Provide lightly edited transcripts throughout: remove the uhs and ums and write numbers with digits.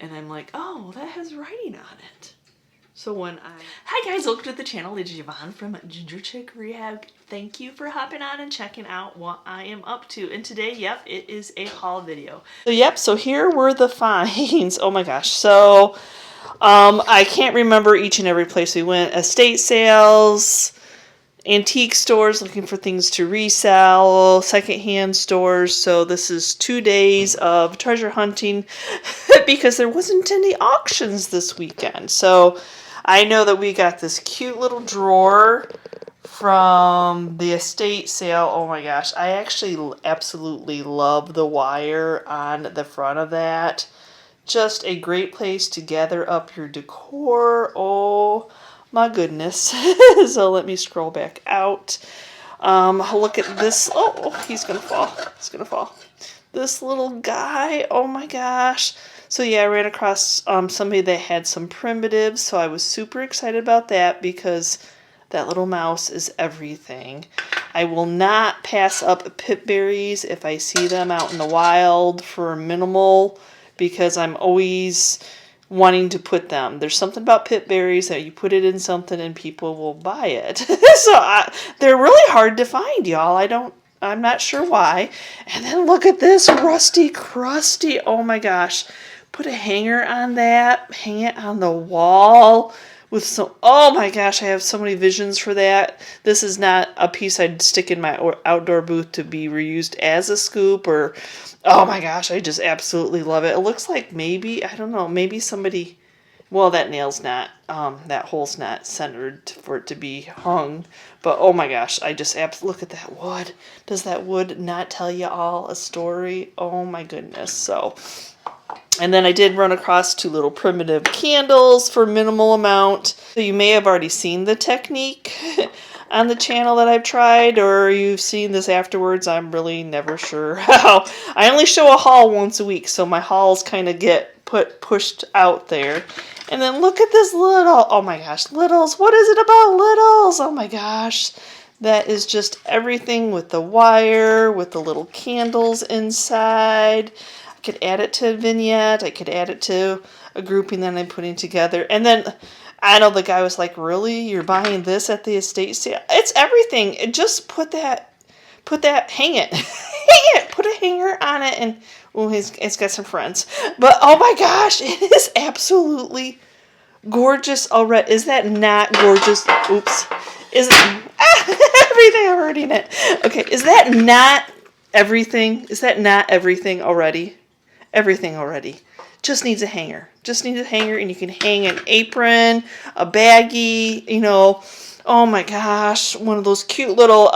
and I'm like, oh, that has writing on it. So when Hi guys, welcome to the channel. It's Yvonne from Ginger Chick Rehab. Thank you for hopping on and checking out what I am up to. And today, yep, it is a haul video. So here were the finds. Oh my gosh. So I can't remember each and every place we went. Estate sales, antique stores looking for things to resell, secondhand stores. So this is 2 days of treasure hunting because there wasn't any auctions this weekend. So I know that we got this cute little drawer from the estate sale. Oh my gosh, I actually absolutely love the wire on the front of that. Just a great place to gather up your decor. Oh my goodness. So let me scroll back out. Look at this. Oh, he's gonna fall. He's gonna fall. This little guy. Oh my gosh. So yeah, I ran across somebody that had some primitives, so I was super excited about that because that little mouse is everything. I will not pass up pip berries if I see them out in the wild for minimal, because I'm always wanting to put them. There's something about pip berries that you put it in something and people will buy it. So they're really hard to find, y'all. I'm not sure why. And then look at this rusty crusty. Oh my gosh. Put a hanger on that. Hang it on the wall with some. Oh my gosh, I have so many visions for that. This is not a piece I'd stick in my outdoor booth to be reused as a scoop or. Oh my gosh, I just absolutely love it. It looks like maybe, I don't know, maybe somebody. Well, that nail's not, that hole's not centered for it to be hung. But oh my gosh, I just look at that wood. Does that wood not tell you all a story? Oh my goodness. So, and then I did run across 2 little primitive candles for minimal amount. So you may have already seen the technique on the channel that I've tried, or you've seen this afterwards. I'm really never sure how. I only show a haul once a week, so my hauls kind of get pushed out there. And then look at this little, oh my gosh, littles. What is it about littles? Oh my gosh. That is just everything with the wire, with the little candles inside. I could add it to a vignette. I could add it to a grouping that I'm putting together. And then I know the guy was like, really? You're buying this at the estate sale? It's everything. Just put that, hang it. Hang it. Put a hanger on it. And, oh, it's got some friends. But, oh my gosh, it is absolutely gorgeous already. Is that not gorgeous? Oops. Is it, everything already in it. Okay, is that not everything? Is that not everything already? Everything already. Just needs a hanger. Just needs a hanger, and you can hang an apron, a baggie, you know. Oh my gosh, one of those cute little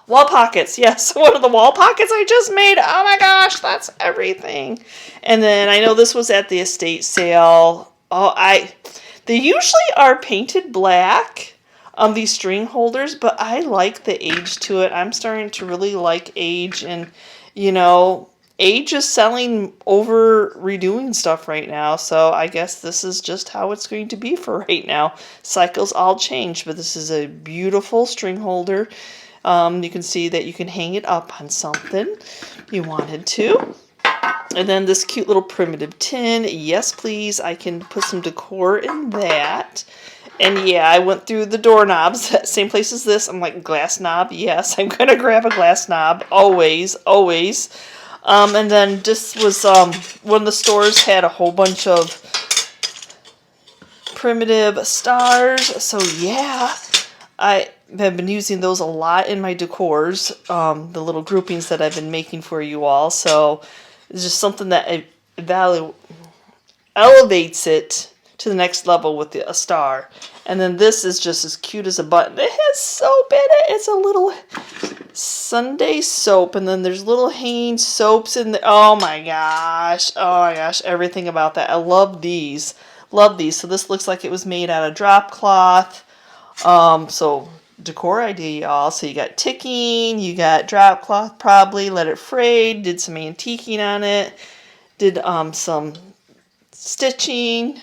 wall pockets. Yes, one of the wall pockets I just made. Oh my gosh, that's everything. And then I know this was at the estate sale. They usually are painted black, these string holders, but I like the age to it. I'm starting to really like age, and you know, age is selling over redoing stuff right now, so I guess this is just how it's going to be for right now. Cycles all change, but this is a beautiful string holder. You can see that you can hang it up on something you wanted to. And then this cute little primitive tin. Yes, please. I can put some decor in that. And yeah, I went through the doorknobs, same place as this. I'm like, glass knob? Yes, I'm going to grab a glass knob. Always, always. And then this was one of the stores had a whole bunch of primitive stars. So yeah, I have been using those a lot in my decors, the little groupings that I've been making for you all. So it's just something that elevates it to the next level with a star. And then this is just as cute as a button. It has soap in it. It's a little Sunday soap. And then there's little hanging soaps in there. Oh my gosh. Oh my gosh. Everything about that. I love these. Love these. So this looks like it was made out of drop cloth. So decor idea, y'all. So you got ticking. You got drop cloth probably. Let it fray. Did some antiquing on it. Did some stitching.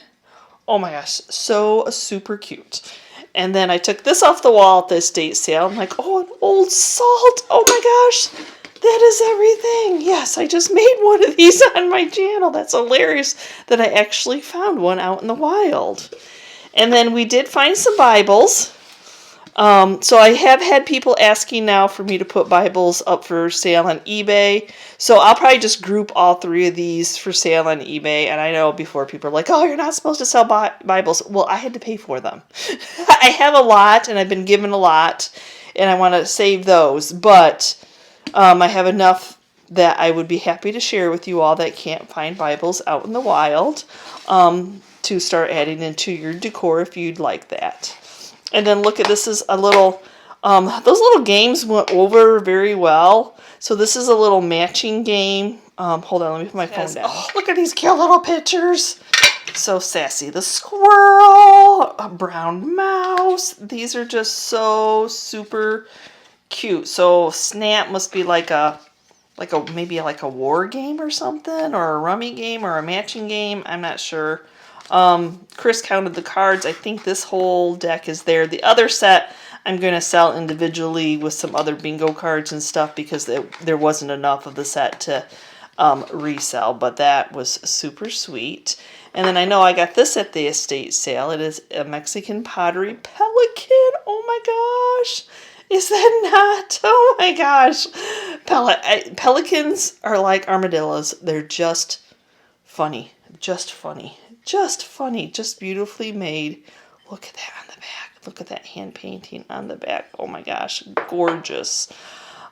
Oh my gosh, so super cute. And then I took this off the wall at the estate sale. I'm like, oh, an old salt. Oh my gosh. That is everything. Yes, I just made one of these on my channel. That's hilarious that I actually found one out in the wild. And then we did find some Bibles. So I have had people asking now for me to put Bibles up for sale on eBay. So I'll probably just group all three of these for sale on eBay. And I know before people are like, oh, you're not supposed to sell Bibles. Well, I had to pay for them. I have a lot and I've been given a lot and I want to save those. But I have enough that I would be happy to share with you all that can't find Bibles out in the wild to start adding into your decor if you'd like that. And then look at this is a little, those little games went over very well. So this is a little matching game. Hold on, let me put my phone down. Oh, look at these cute little pictures. So sassy. The squirrel, a brown mouse. These are just so super cute. So Snap must be maybe like a war game or something, or a rummy game or a matching game. I'm not sure. Chris counted the cards. I think this whole deck is there. The other set I'm going to sell individually with some other bingo cards and stuff because there wasn't enough of the set to resell, but that was super sweet. And then I know I got this at the estate sale. It is a Mexican pottery pelican. Oh my gosh. Is that not? Oh my gosh. Pelicans are like armadillos. They're just funny. Just funny. Just funny. Just beautifully made. Look at that on the back. Look at that hand painting on the back. Oh my gosh. Gorgeous.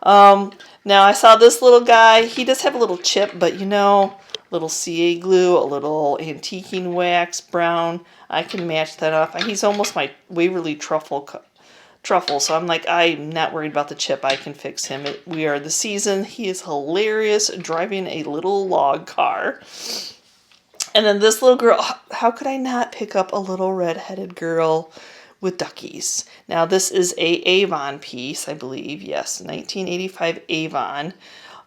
Now I saw this little guy. He does have a little chip, but you know, little CA glue, a little antiquing wax, brown. I can match that up. He's almost my Waverly truffle, so I'm like, I'm not worried about the chip. I can fix him. We are the season. He is hilarious driving a little log car. And then this little girl, how could I not pick up a little red-headed girl with duckies? Now this is a Avon piece, I believe. Yes, 1985 Avon.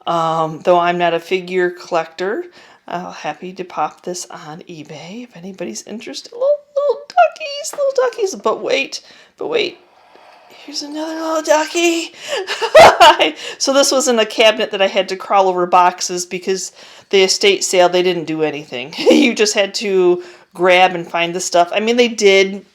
Though I'm not a figure collector, I'm happy to pop this on eBay if anybody's interested. Little duckies. But wait. Here's another little ducky. So this was in a cabinet that I had to crawl over boxes because the estate sale, they didn't do anything. You just had to grab and find the stuff. I mean, they did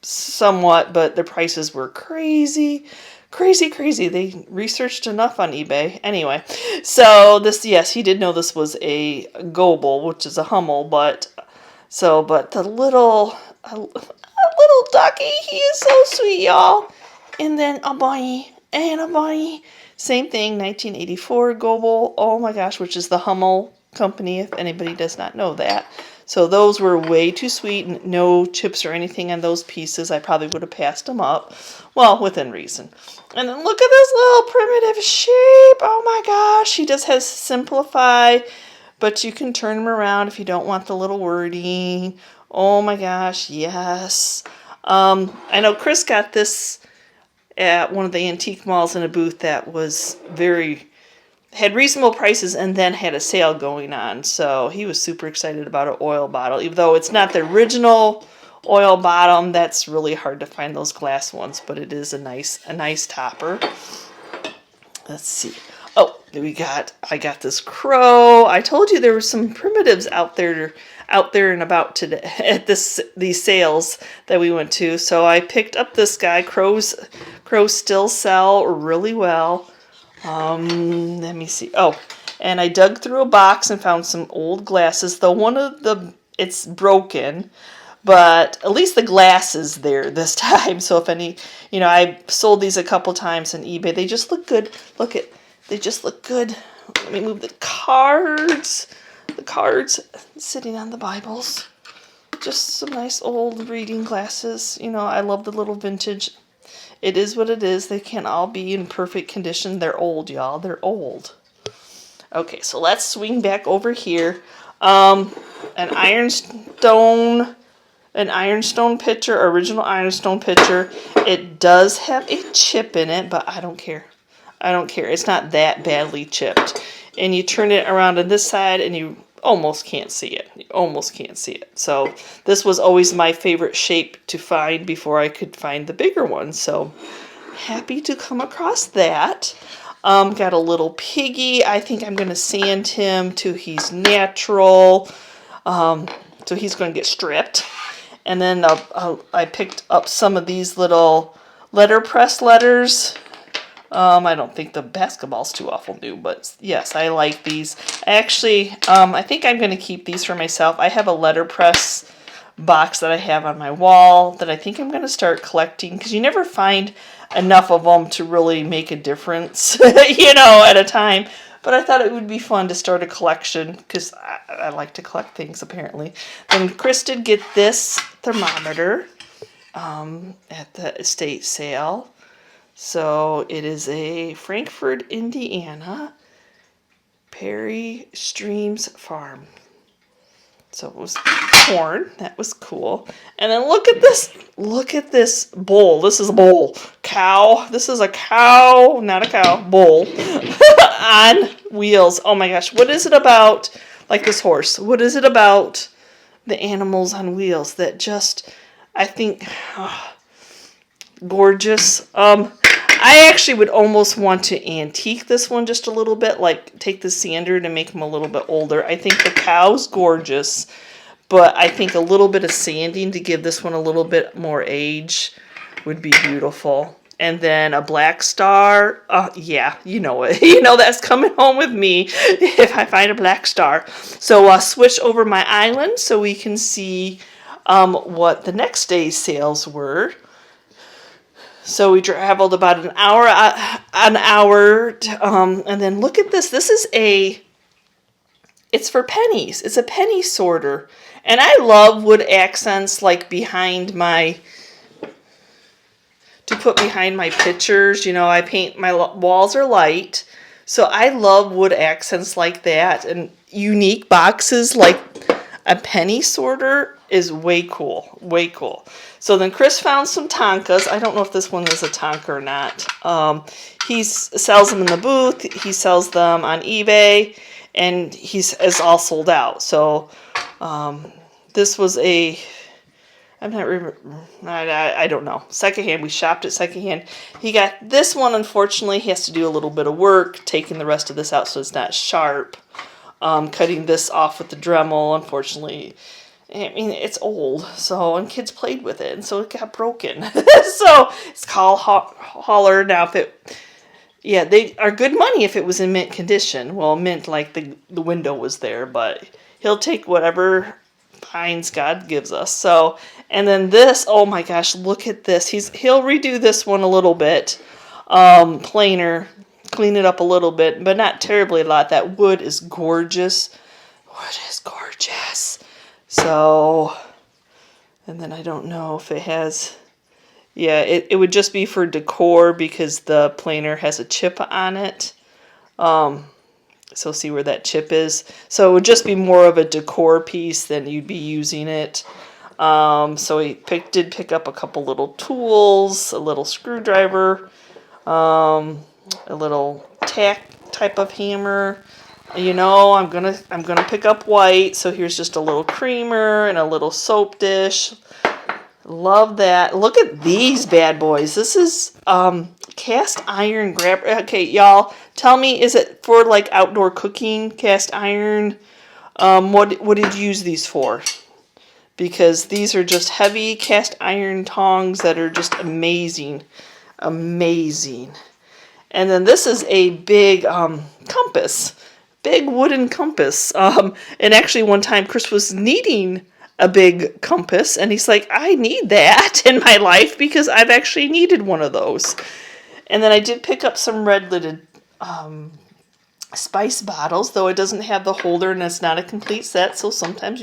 somewhat, but the prices were crazy. They researched enough on eBay. Anyway, so this, yes, he did know this was a Goble, which is a Hummel, but the little ducky, he is so sweet, y'all. And then a bunny. Same thing, 1984 Goble. Oh my gosh, which is the Hummel company, if anybody does not know that. So those were way too sweet. No chips or anything on those pieces. I probably would have passed them up. Well, within reason. And then look at this little primitive sheep. Oh my gosh. He just has simplify, but you can turn him around if you don't want the little wording. Oh my gosh, yes. I know Chris got this at one of the antique malls in a booth that was had reasonable prices and then had a sale going on. So he was super excited about an oil bottle. Even though it's not the original oil bottom, that's really hard to find those glass ones, but it is a nice topper. Let's see. Oh, I got this crow. I told you there were some primitives out there and about today at these sales that we went to. So I picked up this guy. Crows still sell really well. Let me see. Oh, and I dug through a box and found some old glasses. Though it's broken, but at least the glass is there this time. So if any, I sold these a couple times on eBay. They just look good. They just look good. Let me move the cards. The cards sitting on the Bibles. Just some nice old reading glasses. I love the little vintage. It is what it is. They can't all be in perfect condition. They're old, y'all. They're old. Okay, so let's swing back over here. An ironstone pitcher, original ironstone pitcher. It does have a chip in it, but I don't care. It's not that badly chipped. And you turn it around on this side and you almost can't see it. So this was always my favorite shape to find before I could find the bigger one. So happy to come across that. Got a little piggy. I think I'm going to sand him till he's natural. So he's going to get stripped. And then I picked up some of these little letterpress letters. I don't think the basketball's too awful new, but yes, I like these. Actually, I think I'm going to keep these for myself. I have a letterpress box that I have on my wall that I think I'm going to start collecting, because you never find enough of them to really make a difference, you know, at a time. But I thought it would be fun to start a collection, because I like to collect things, apparently. Then Chris did get this thermometer at the estate sale. So it is a Frankfort, Indiana, Perry Streams Farm. So it was corn. That was cool. And then look at this. Look at this bowl. This is a bowl. Cow. This is a cow, not a cow, bowl on wheels. Oh my gosh. What is it about, like this horse, what is it about the animals on wheels that just, I think, gorgeous. I actually would almost want to antique this one just a little bit, like take the sander to make him a little bit older. I think the cow's gorgeous, but I think a little bit of sanding to give this one a little bit more age would be beautiful. And then a black star. Yeah, you know it. You know that's coming home with me if I find a black star. So switch over my island so we can see what the next day's sales were. So we traveled about an hour, and then look at this. This is it's for pennies. It's a penny sorter. And I love wood accents like to put behind my pictures. You know, I paint, my walls are light. So I love wood accents like that. And unique boxes like a penny sorter is way cool. Way cool. So then Chris found some Tonkas. I don't know if this one is a Tonka or not. He sells them in the booth. He sells them on eBay. And is all sold out. So this was I don't know. Secondhand. We shopped at secondhand. He got this one. Unfortunately, he has to do a little bit of work taking the rest of this out so it's not sharp. Cutting this off with the Dremel, unfortunately. I mean, it's old, and kids played with it, and so it got broken. So it's called holler. Now, they are good money if it was in mint condition. Well, mint like the window was there, but he'll take whatever finds God gives us. So, and then this, oh my gosh, look at this. He'll redo this one a little bit, plainer, clean it up a little bit, but not terribly a lot. That wood is gorgeous. Wood is gorgeous. So, and then I don't know if it has, yeah, it would just be for decor because the planer has a chip on it. So see where that chip is. So it would just be more of a decor piece than you'd be using it. So he did pick up a couple little tools, a little screwdriver, a little tack type of hammer. You know, I'm gonna pick up white, so here's just a little creamer and a little soap dish. Love that. Look at these bad boys. This is cast iron grab. Okay, y'all, tell me, is it for like outdoor cooking, cast iron? What did you use these for? Because these are just heavy cast iron tongs that are just amazing. Amazing. And then this is a big compass. Big wooden compass. And actually one time Chris was needing a big compass and he's like, I need that in my life because I've actually needed one of those. And then I did pick up some red lidded spice bottles, though it doesn't have the holder and it's not a complete set. So sometimes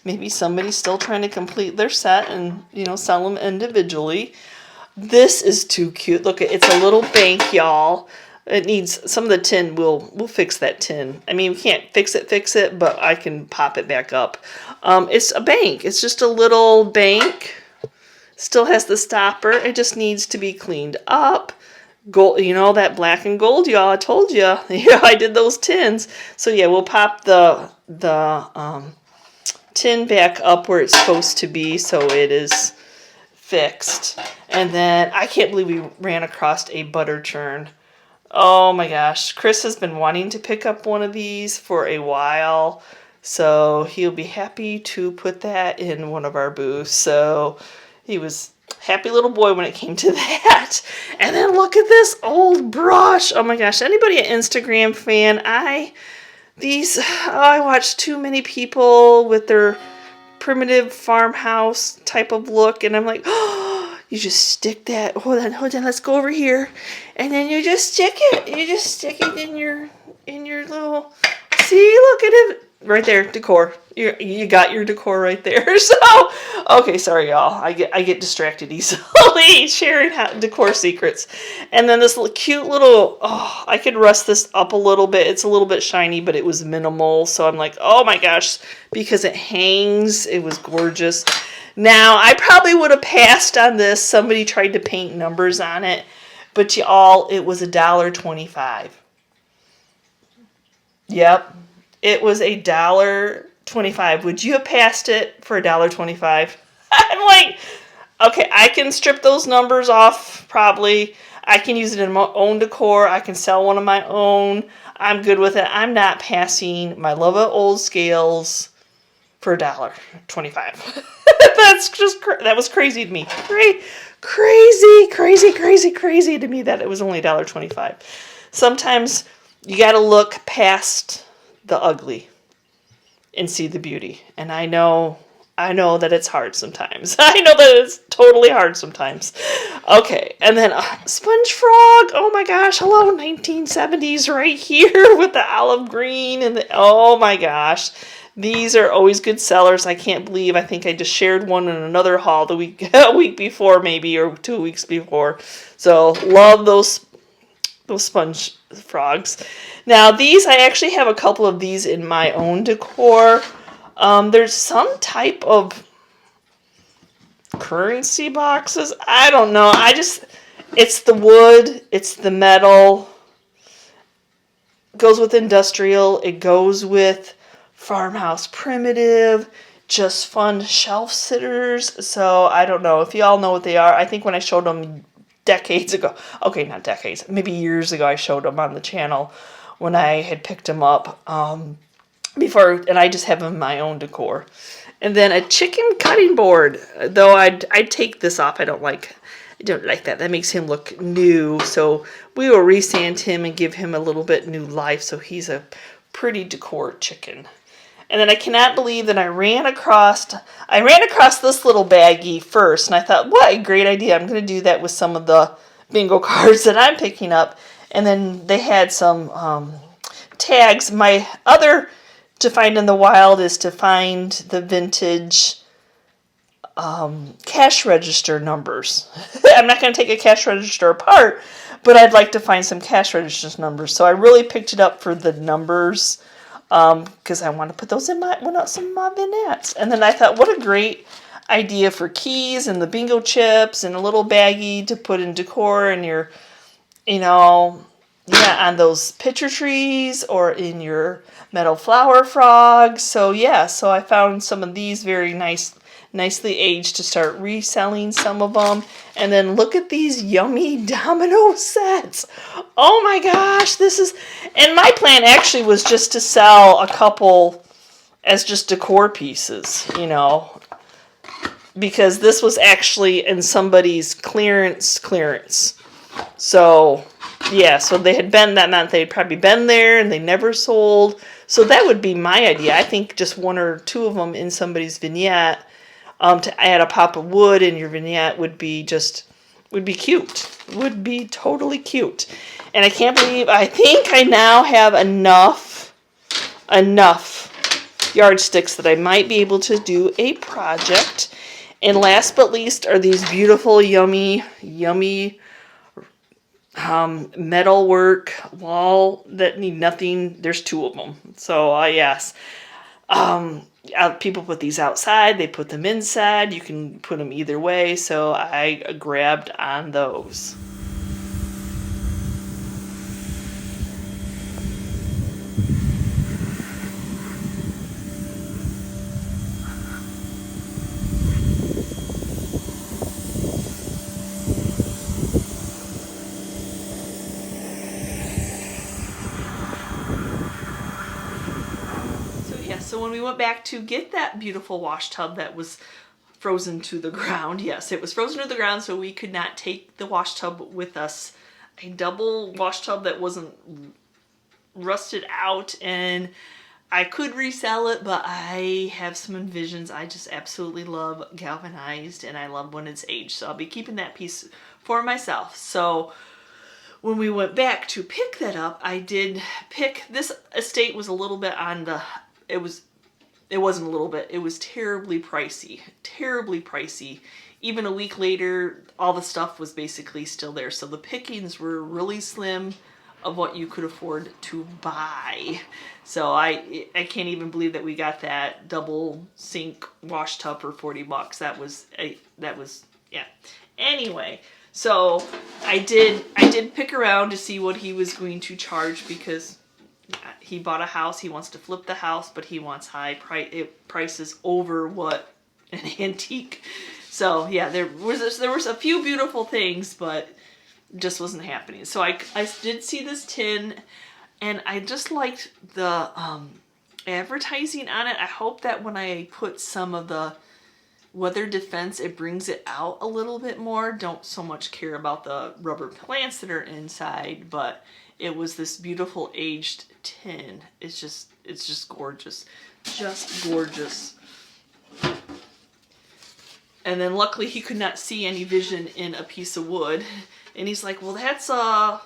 maybe somebody's still trying to complete their set and, you know, sell them individually. This is too cute. Look, it's a little bank, y'all. It needs some of the tin. We'll fix that tin. I mean, we can't fix it, but I can pop it back up. It's a bank. It's just a little bank. Still has the stopper. It just needs to be cleaned up. Gold, you know, that black and gold, y'all. I told you. Yeah, I did those tins. So yeah, we'll pop the tin back up where it's supposed to be, so it is fixed. And then I can't believe we ran across a butter churn. Oh my gosh, Chris has been wanting to pick up one of these for a while, so he'll be happy to put that in one of our booths. So he was happy little boy when it came to that. And then look at this old brush. Oh my gosh, anybody an Instagram fan? I watch too many people with their primitive farmhouse type of look, and I'm like, oh, you just stick that, hold on, let's go over here, and then you just stick it in your little, see, look at it right there, decor. You got your decor right there. So okay, sorry y'all, I get distracted easily sharing decor secrets. And then this cute little, oh, I could rust this up a little bit. It's a little bit shiny, but it was minimal, so I'm like, oh my gosh, because it hangs, it was gorgeous. Now I probably would have passed on this. Somebody tried to paint numbers on it, but y'all, it was $1.25. Yep, it was $1.25. Would you have passed it for $1.25? I'm like, okay, I can strip those numbers off probably. I can use it in my own decor. I can sell one of my own. I'm good with it. I'm not passing my love of old scales for $1.25. That was crazy to me. Crazy to me that it was only $1.25. Sometimes you got to look past the ugly and see the beauty. And I know that it's hard sometimes. I know that it's totally hard sometimes. Okay, and then Sponge Frog. Oh my gosh, hello 1970s right here with the olive green and oh my gosh. These are always good sellers. I can't believe, I think I just shared one in another haul a week before maybe, or 2 weeks before. So love those sponge frogs. Now these, I actually have a couple of these in my own decor. There's some type of currency boxes. I don't know. It's the wood, it's the metal. It goes with industrial. It goes with farmhouse primitive. Just fun shelf sitters. So I don't know if y'all know what they are. I think when I showed them decades ago. Okay, not decades. Maybe years ago I showed them on the channel when I had picked them up. Before, and I just have them in my own decor. And then a chicken cutting board. Though I'd take this off. I don't like that. That makes him look new. So we will resand him and give him a little bit new life. So he's a pretty decor chicken. And then I cannot believe that I ran across this little baggie first. And I thought, what a great idea. I'm going to do that with some of the bingo cards that I'm picking up. And then they had some tags. My other to find in the wild is to find the vintage cash register numbers. I'm not going to take a cash register apart, but I'd like to find some cash register numbers. So I really picked it up for the numbers because I want to put those in some of my vignettes. And then I thought, what a great idea for keys and the bingo chips and a little baggie to put in decor and your, on those picture trees or in your metal flower frogs. So so I found some of these very nicely aged to start reselling some of them. And then look at these yummy domino sets. Oh my gosh, and my plan actually was just to sell a couple as just decor pieces, because this was actually in somebody's clearance. So so they had been, that meant they'd probably been there and they never sold. So that would be my idea. I think just one or two of them in somebody's vignette to add a pop of wood in your vignette would be cute. Would be totally cute. And I can't believe, I think I now have enough yardsticks that I might be able to do a project. And last but least are these beautiful, yummy metalwork wall that need nothing. There's two of them. So yes. People put these outside. They put them inside. You can put them either way. So I grabbed on those. So when we went back to get that beautiful wash tub that was frozen to the ground, yes, it was frozen to the ground, so we could not take the wash tub with us. A double wash tub that wasn't rusted out, and I could resell it, but I have some envisions. I just absolutely love galvanized, and I love when it's aged, so I'll be keeping that piece for myself. So when we went back to pick that up, I did pick, this estate was a little bit on the, it wasn't a little bit, it was terribly pricey, terribly pricey. Even a week later, all the stuff was basically still there. So the pickings were really slim of what you could afford to buy. So I can't even believe that we got that double sink wash tub for 40 bucks. That was, yeah. Anyway, so I did pick around to see what he was going to charge, because he bought a house, he wants to flip the house, but he wants high prices over what an antique. So yeah, there was a few beautiful things, but just wasn't happening. So I did see this tin, and I just liked the advertising on it. I hope that when I put some of the weather defense, it brings it out a little bit more. Don't so much care about the rubber plants that are inside, but it was this beautiful aged tin. It's just gorgeous, just gorgeous. And then luckily he could not see any vision in a piece of wood. And he's like, well, that's a,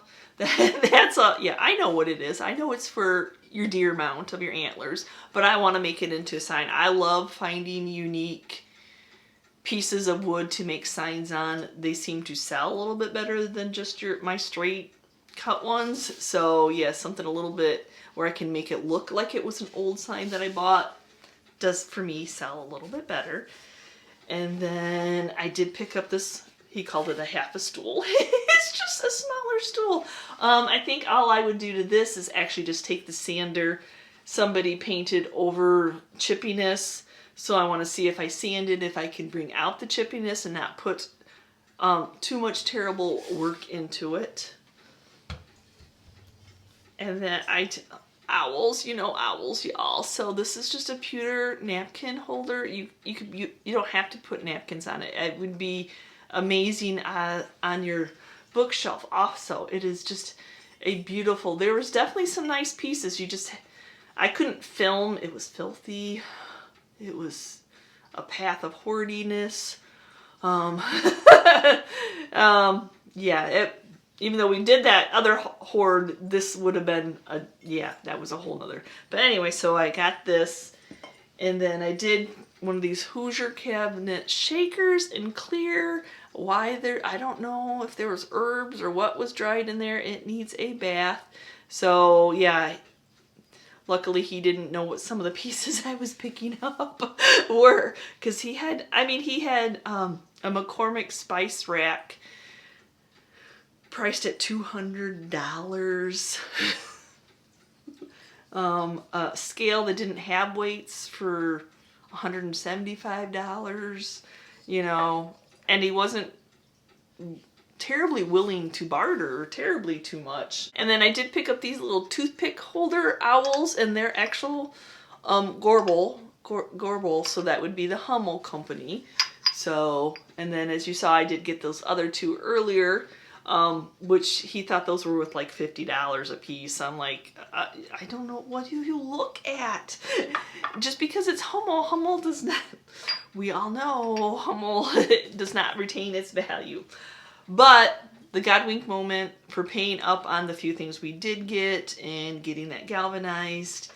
yeah, I know what it is. I know it's for your deer mount of your antlers, but I want to make it into a sign. I love finding unique pieces of wood to make signs on. They seem to sell a little bit better than just my straight cut ones. So yeah, something a little bit where I can make it look like it was an old sign that I bought does, for me, sell a little bit better. And then I did pick up this, he called it a half a stool. It's just a smaller stool. I think all I would do to this is actually just take the sander. Somebody painted over chippiness, so I want to see if I sand it, if I can bring out the chippiness and not put too much terrible work into it. And then owls, you know owls, y'all. So this is just a pewter napkin holder. You don't have to put napkins on it. It would be amazing on your bookshelf. Also, it is just a beautiful. There was definitely some nice pieces. I couldn't film. It was filthy. It was a path of hoardiness. Yeah. Even though we did that other hoard, this would have been yeah, that was a whole nother. But anyway, so I got this, and then I did one of these Hoosier cabinet shakers in clear. I don't know if there was herbs or what was dried in there. It needs a bath. So yeah, luckily he didn't know what some of the pieces I was picking up were, because he had a McCormick spice rack priced at $200. A scale that didn't have weights for $175, you know, and he wasn't terribly willing to barter terribly too much. And then I did pick up these little toothpick holder owls, and they're actual Gorbel, so that would be the Hummel company. So, and then as you saw, I did get those other two earlier, which he thought those were worth like $50 a piece. I'm like, I don't know, what do you look at? Just because it's Hummel does not, we all know Hummel does not retain its value. But the God wink moment for paying up on the few things we did get and getting that galvanized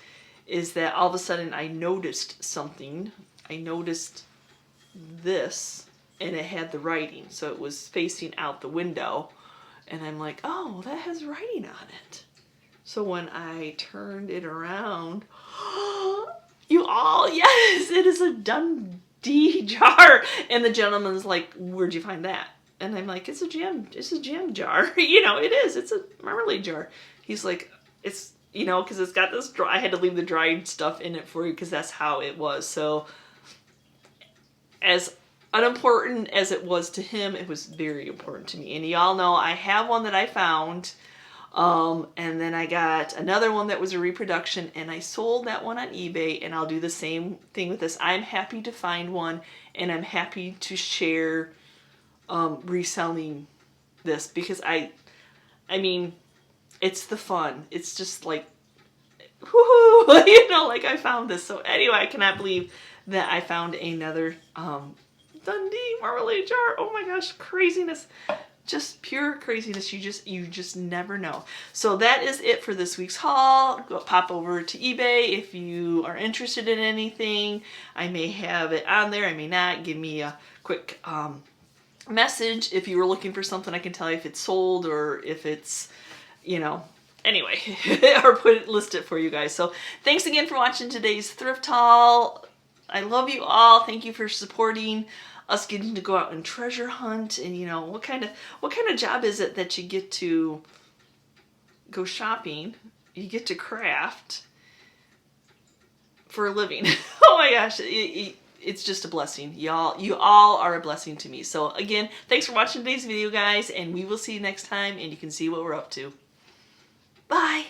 is that all of a sudden I noticed something. I noticed this, and it had the writing, so it was facing out the window. And I'm like, oh, that has writing on it. So when I turned it around, you all, yes, it is a Dundee jar. And the gentleman's like, where'd you find that? And I'm like, it's a jam jar. You know, it is. It's a marmalade jar. He's like, it's, you know, because it's got this I had to leave the dried stuff in it for you because that's how it was. So as unimportant as it was to him, it was very important to me. And y'all know I have one that I found And then I got another one that was a reproduction, and I sold that one on eBay, and I'll do the same thing with this. I'm happy to find one, and I'm happy to share reselling this, because I mean, it's the fun. It's just like, woohoo, you know, like I found this. So anyway, I cannot believe that I found another Dundee marmalade jar. Oh my gosh, craziness. Just pure craziness. You just never know. So that is it for this week's haul. Go pop over to eBay if you are interested in anything. I may have it on there, I may not. Give me a quick message if you were looking for something. I can tell you if it's sold or if it's, you know, anyway, or list it for you guys. So thanks again for watching today's thrift haul. I love you all. Thank you for supporting us getting to go out and treasure hunt. And you know, what kind of job is it that you get to go shopping, you get to craft for a living? Oh my gosh, it's just a blessing. You all are a blessing to me. So again, thanks for watching today's video, guys, and we will see you next time, and you can see what we're up to. Bye.